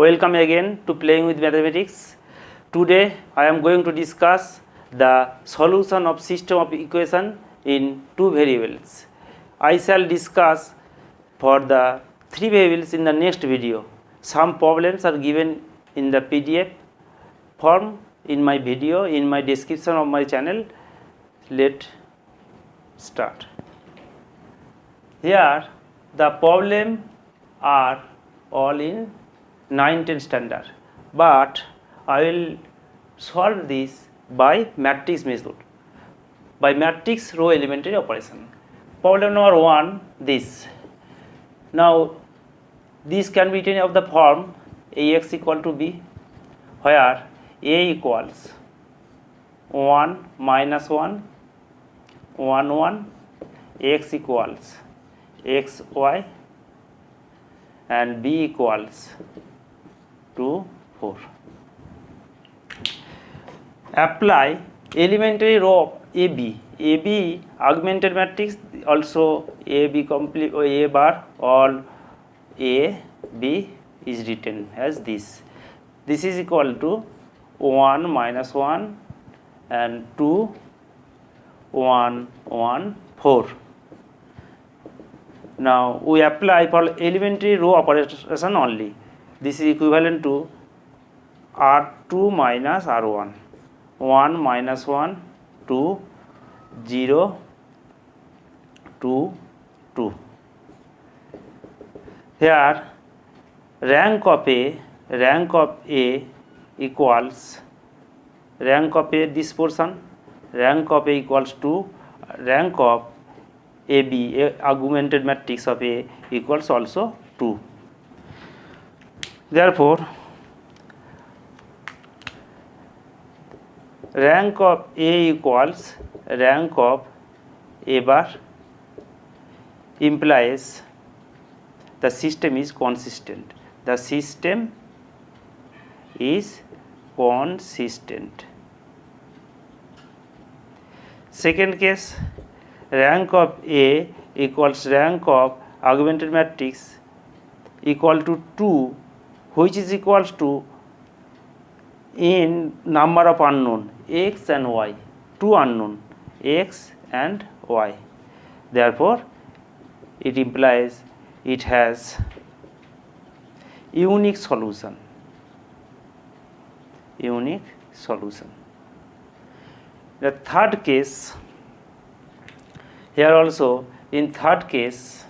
Welcome again to Playing with Mathematics. Today I am going to discuss the solution of system of equation in two variables. I shall discuss for the three variables in the next video. Some problems are given in the PDF form in my video, in my description of my channel. Let's start. Here the problem are all in 9-10 standard, but I will solve this by matrix method, by matrix row elementary operation. Problem number 1, this. Now this can be written of the form Ax equal to b, where A equals 1 minus 1 1 1, x equals x y, and b equals 2 4. Apply elementary row of AB augmented matrix, also AB complete A bar, all A B is written as this. This is equal to 1 minus 1 and 2 1 1 4. Now we apply for elementary row operation only. This is equivalent to R2 minus R1. 1 minus 1 2 0 2 2. Here rank of A equals rank of A, this portion, rank of A equals to rank of AB, augmented matrix of A, equals also 2. Therefore rank of A equals rank of A bar, implies the system is consistent. The system is consistent. Second case, rank of A equals rank of augmented matrix equal to 2, which is equals to in number of unknown x and y, two unknown x and y. Therefore it implies it has unique solution. Unique solution. The third case, here also in third case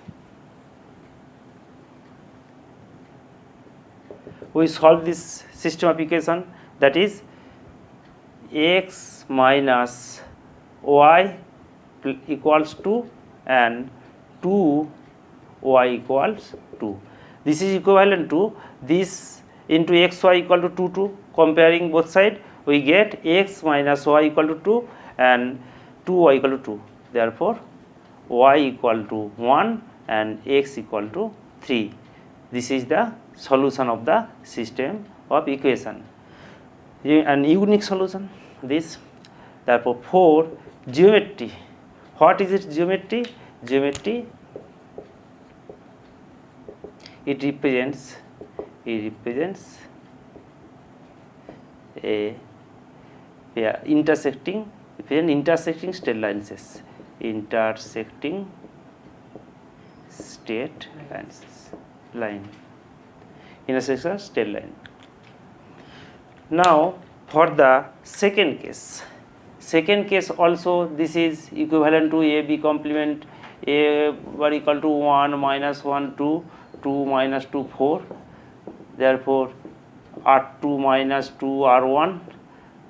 we solve this system of equation, that is x minus y equals 2 and 2y equals 2. This is equivalent to this into xy equal to 2 2. Comparing both sides, we get x minus y equal to 2 and 2y equal to 2. Therefore y equal to 1 and x equal to 3. This is the solution of the system of equation, an unique solution this. Therefore 4, geometry. What is its geometry? Geometry, it represents a intersecting straight lines. Intersecting straight line. Now for the second case also this is equivalent to AB complement. A bar equal to 1 minus 1 2 2 minus 2 4. Therefore R2 minus 2 R1,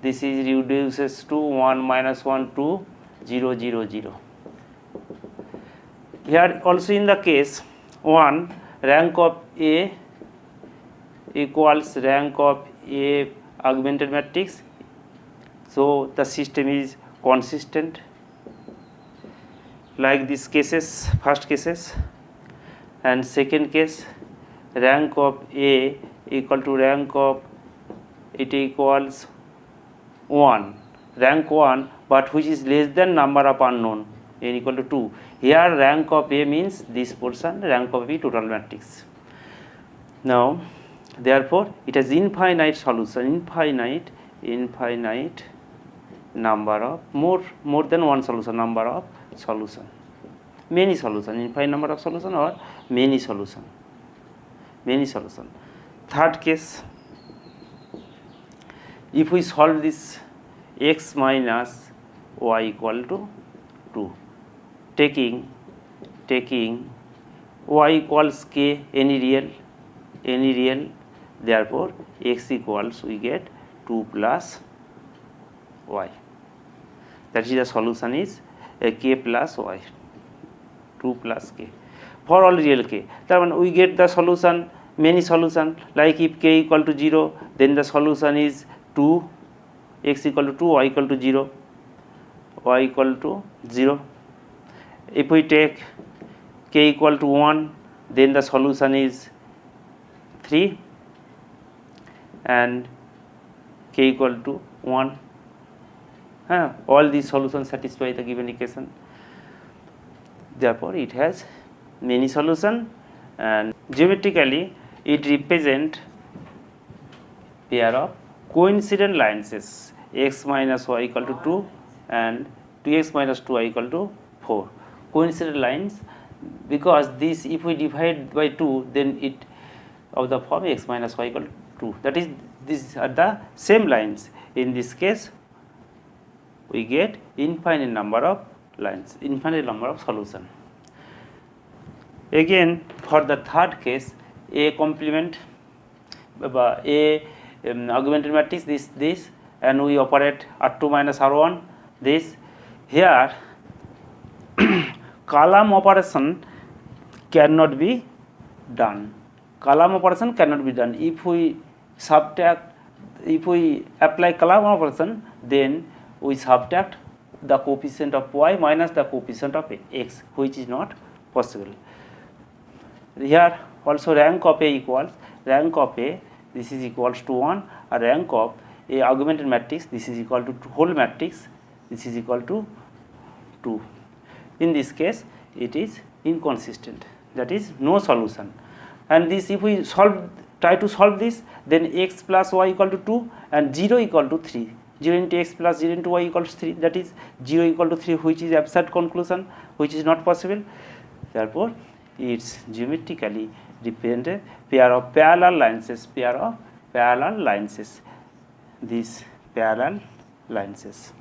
this is reduces to 1 minus 1 2 0 0 0. Here also in the case 1, rank of A equals rank of A augmented matrix, so the system is consistent. Like these cases, first cases, and second case, rank of A equal to rank of it equals 1, rank 1, but which is less than number of unknown n equal to 2. Here rank of A means this portion, rank of B total matrix. Now therefore it has infinite solution, infinite number of more than one solution, number of solution, many solution, infinite number of solution or many solution. Third case, if we solve this x minus y equal to 2, taking y equals k, any real, therefore x equals, we get 2 plus y. That is the solution is k plus y, 2 plus k for all real k. That means we get the solution, many solution, like if k equal to 0, then the solution is 2, x equal to 2, y equal to 0, y equal to 0. If we take k equal to 1, then the solution is 3 and k equal to 1. All these solutions satisfy the given equation. Therefore it has many solution, and geometrically it represent pair of coincident lines, x minus y equal to 2 and 2x minus 2y equal to 4. Coincident lines, because this, if we divide by 2, then it of the form x minus y equal to 2. That is, these are the same lines. In this case, we get infinite number of lines, infinite number of solution. Again, for the third case, A complement, A augmented matrix, this, and we operate R2 minus R1, this. Here, column operation cannot be done. If we subtract, if we apply column operation, then we subtract the coefficient of y minus the coefficient of x, which is not possible. Here also rank of A equals, rank of A, this is equals to 1, and rank of A augmented matrix, this is equal to whole matrix, this is equal to 2. In this case, it is inconsistent, that is no solution. And this, if we try to solve this, then x plus y equal to 2 and 0 equal to 3. 0 into x plus 0 into y equals 3, that is 0 equal to 3, which is absurd conclusion, which is not possible. Therefore, it's geometrically dependent pair of parallel lines, these parallel lines.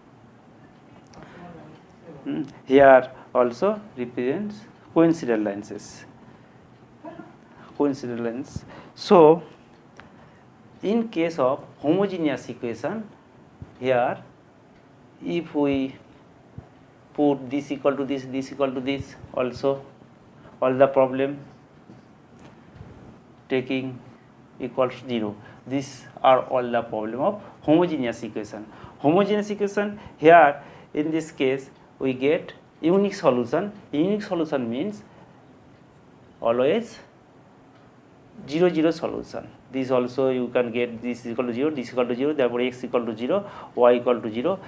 Here also represents coincident lines. So, in case of homogeneous equation, here if we put this equal to this, this equal to this, also all the problem taking equals 0, these are all the problem of homogeneous equation. Here in this case we get unique solution. Unique solution means always 0 0 solution. This also you can get, this is equal to 0, this equal to 0, therefore x equal to 0, y equal to 0.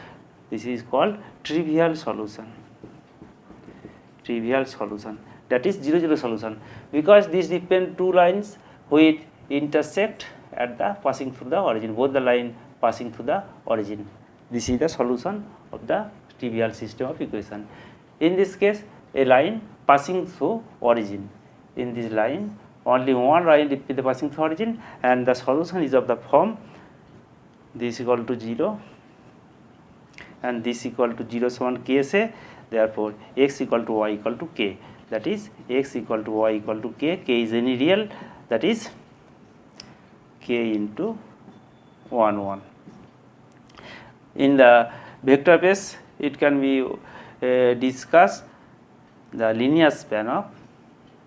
This is called trivial solution. That is 0 0 solution, because these depend two lines which intersect at the passing through the origin, both the line passing through the origin. This is the solution of the trivial system of equation. In this case, a line passing through origin. In this line, only one line is passing through origin, and the solution is of the form this equal to 0 and this equal to 0 so on KSA. Therefore, x equal to y equal to k. That is, x equal to y equal to k. K is any real, that is k into 1 1. In the vector space, it can be discussed the linear span of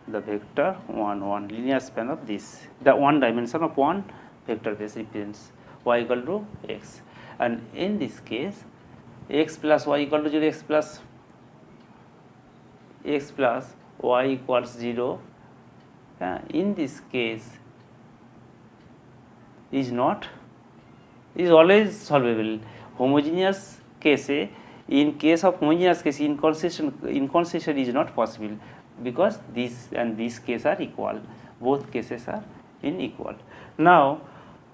the vector 1 1, linear span of this, the one dimension of one vector space represents y equal to x, and in this case x plus y equal to 0, x plus y equals 0. In this case is always solvable. Homogeneous case, in case of homogeneous case, inconsistent is not possible, because this and this case are equal, both cases are in equal. Now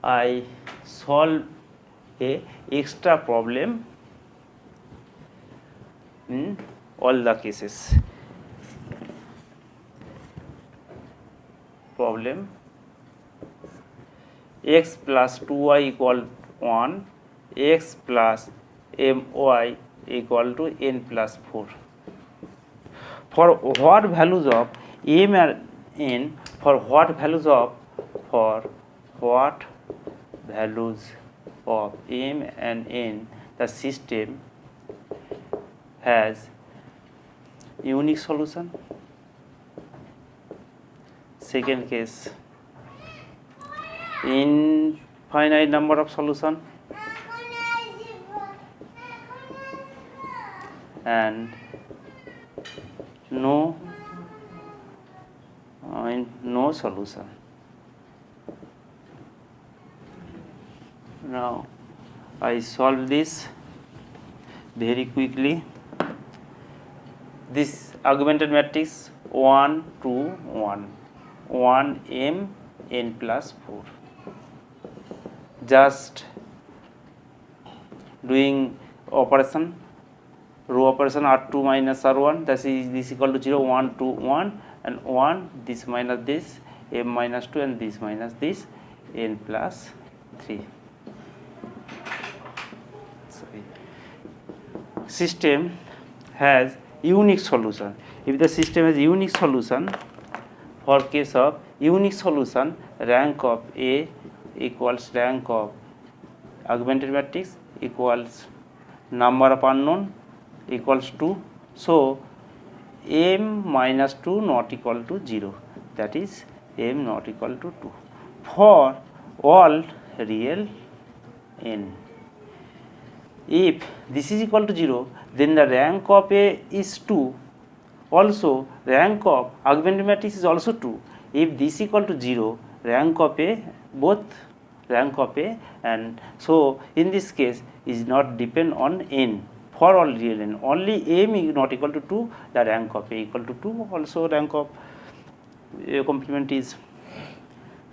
I solve a extra problem in all the cases. Problem x plus 2y equal 1, x plus my equal to n plus 4. For what values of m and n, for what values of m and n, the system has unique solution. Second case, infinite number of solution and no solution. Now I solve this very quickly. This augmented matrix 1 2 1 1 m n plus 4. Just doing operation, row operation R2 minus R1, that is this equal to 0, 1 2 1 and 1, this minus this, m minus 2 and this minus this, n plus 3. Sorry. System has unique solution. If the system has unique solution, for case of unique solution, rank of A equals rank of augmented matrix equals number of unknown equals 2. So m minus 2 not equal to 0, that is m not equal to 2 for all real n. If this is equal to 0, then the rank of A is 2. Also rank of augmented matrix is also 2. If this equal to 0, rank of A, both rank of A, and so in this case is not depend on n for all real n. Only m is not equal to 2, the rank of A equal to 2. Also rank of A complement is.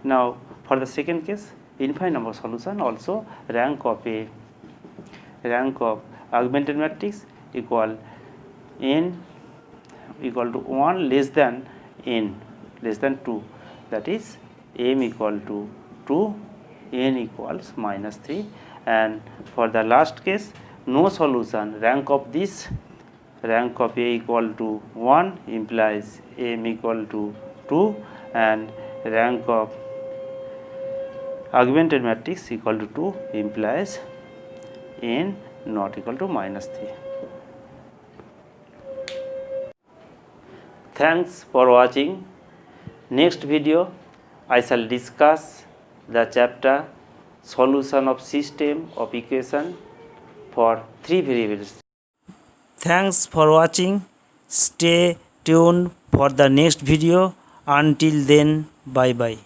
Now for the second case, infinite number solution, also rank of A, rank of augmented matrix equal n equal to 1 less than n less than 2, that is m equal to 2, n equals minus 3. And for the last case, no solution, rank of this, rank of A equal to 1 implies m equal to 2 and rank of augmented matrix equal to 2 implies n not equal to minus 3. Thanks for watching. Next video I shall discuss the chapter solution of system of equation for 3 variables. Thanks for watching. Stay tuned for the next video. Until then, bye bye.